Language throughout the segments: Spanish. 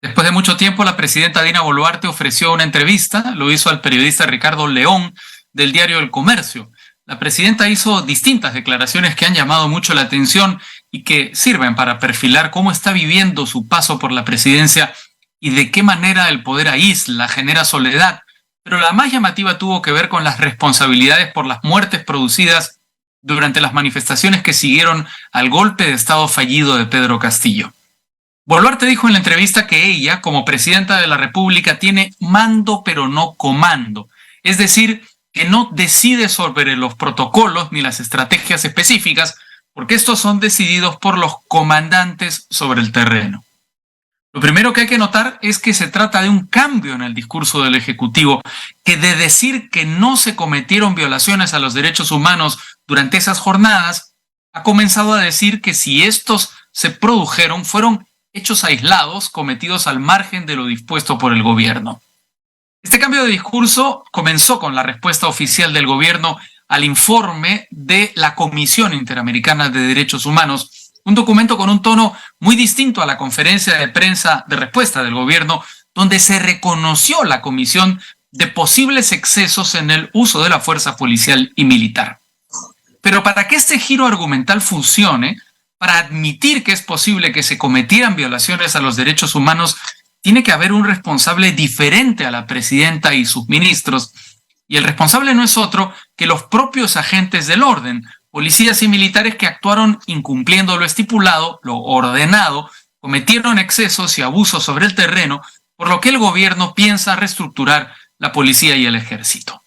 Después de mucho tiempo, la presidenta Dina Boluarte ofreció una entrevista, lo hizo al periodista Ricardo León del diario El Comercio. La presidenta hizo distintas declaraciones que han llamado mucho la atención y que sirven para perfilar cómo está viviendo su paso por la presidencia y de qué manera el poder aísla, genera soledad. Pero la más llamativa tuvo que ver con las responsabilidades por las muertes producidas durante las manifestaciones que siguieron al golpe de Estado fallido de Pedro Castillo. Boluarte dijo en la entrevista que ella, como presidenta de la República, tiene mando pero no comando. Es decir, que no decide sobre los protocolos ni las estrategias específicas, porque estos son decididos por los comandantes sobre el terreno. Lo primero que hay que notar es que se trata de un cambio en el discurso del Ejecutivo, que de decir que no se cometieron violaciones a los derechos humanos durante esas jornadas, ha comenzado a decir que si estos se produjeron, fueron hechos aislados cometidos al margen de lo dispuesto por el gobierno. Este cambio de discurso comenzó con la respuesta oficial del gobierno al informe de la Comisión Interamericana de Derechos Humanos, un documento con un tono muy distinto a la conferencia de prensa de respuesta del gobierno, donde se reconoció la comisión de posibles excesos en el uso de la fuerza policial y militar. Pero para que este giro argumental funcione, para admitir que es posible que se cometieran violaciones a los derechos humanos, tiene que haber un responsable diferente a la presidenta y sus ministros. Y el responsable no es otro que los propios agentes del orden, policías y militares que actuaron incumpliendo lo estipulado, lo ordenado, cometieron excesos y abusos sobre el terreno, por lo que el gobierno piensa reestructurar la policía y el ejército.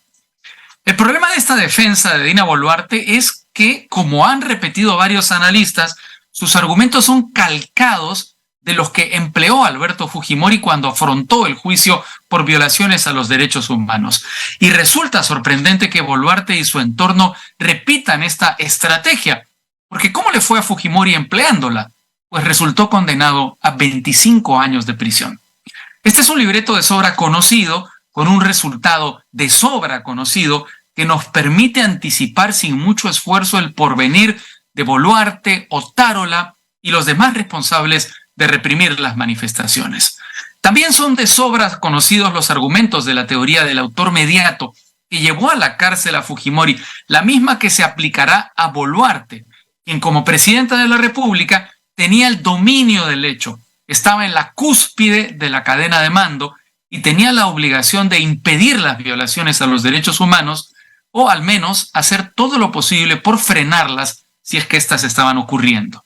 El problema de esta defensa de Dina Boluarte es que, como han repetido varios analistas, sus argumentos son calcados de los que empleó Alberto Fujimori cuando afrontó el juicio por violaciones a los derechos humanos. Y resulta sorprendente que Boluarte y su entorno repitan esta estrategia, porque ¿cómo le fue a Fujimori empleándola? Pues resultó condenado a 25 años de prisión. Este es un libreto de sobra conocido, con un resultado de sobra conocido, que nos permite anticipar sin mucho esfuerzo el porvenir de Boluarte, Otárola y los demás responsables de reprimir las manifestaciones. También son de sobra conocidos los argumentos de la teoría del autor mediato, que llevó a la cárcel a Fujimori, la misma que se aplicará a Boluarte, quien como presidenta de la República tenía el dominio del hecho, estaba en la cúspide de la cadena de mando y tenía la obligación de impedir las violaciones a los derechos humanos, o al menos hacer todo lo posible por frenarlas si es que éstas estaban ocurriendo.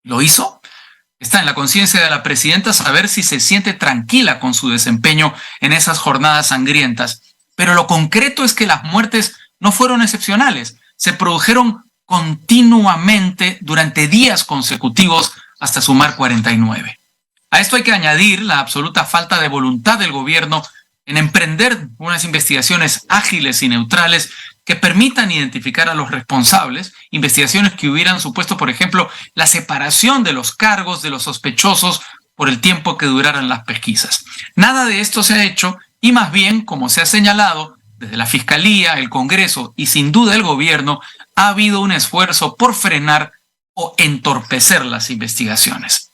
¿Lo hizo? Está en la conciencia de la presidenta saber si se siente tranquila con su desempeño en esas jornadas sangrientas, pero lo concreto es que las muertes no fueron excepcionales, se produjeron continuamente durante días consecutivos hasta sumar 49. A esto hay que añadir la absoluta falta de voluntad del gobierno en emprender unas investigaciones ágiles y neutrales que permitan identificar a los responsables, investigaciones que hubieran supuesto, por ejemplo, la separación de los cargos de los sospechosos por el tiempo que duraran las pesquisas. Nada de esto se ha hecho y más bien, como se ha señalado, desde la Fiscalía, el Congreso y sin duda el gobierno, ha habido un esfuerzo por frenar o entorpecer las investigaciones.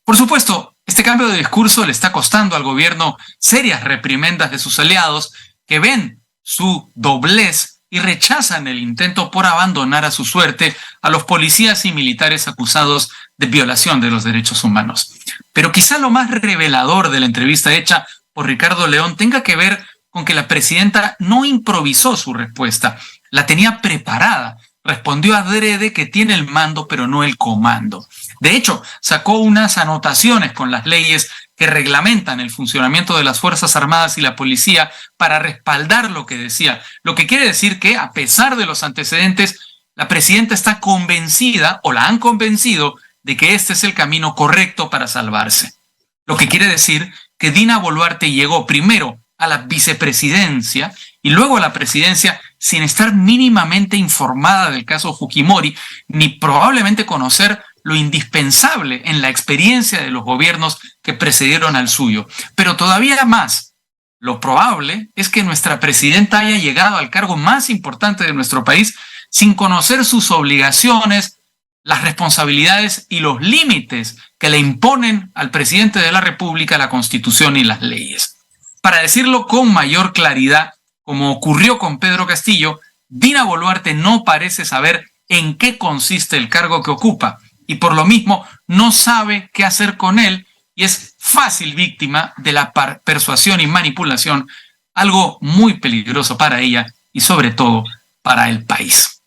Por supuesto, este cambio de discurso le está costando al gobierno serias reprimendas de sus aliados que ven su doblez y rechazan el intento por abandonar a su suerte a los policías y militares acusados de violación de los derechos humanos. Pero quizá lo más revelador de la entrevista hecha por Ricardo León tenga que ver con que la presidenta no improvisó su respuesta, la tenía preparada. Respondió adrede que tiene el mando pero no el comando. De hecho, sacó unas anotaciones con las leyes que reglamentan el funcionamiento de las Fuerzas Armadas y la policía para respaldar lo que decía. Lo que quiere decir que, a pesar de los antecedentes, la presidenta está convencida o la han convencido de que este es el camino correcto para salvarse. Lo que quiere decir que Dina Boluarte llegó primero a la vicepresidencia y luego a la presidencia sin estar mínimamente informada del caso Fujimori, ni probablemente conocer lo indispensable en la experiencia de los gobiernos que precedieron al suyo. Pero todavía más, lo probable es que nuestra presidenta haya llegado al cargo más importante de nuestro país sin conocer sus obligaciones, las responsabilidades y los límites que le imponen al presidente de la República la Constitución y las leyes. Para decirlo con mayor claridad, como ocurrió con Pedro Castillo, Dina Boluarte no parece saber en qué consiste el cargo que ocupa y por lo mismo no sabe qué hacer con él y es fácil víctima de la persuasión y manipulación, algo muy peligroso para ella y sobre todo para el país.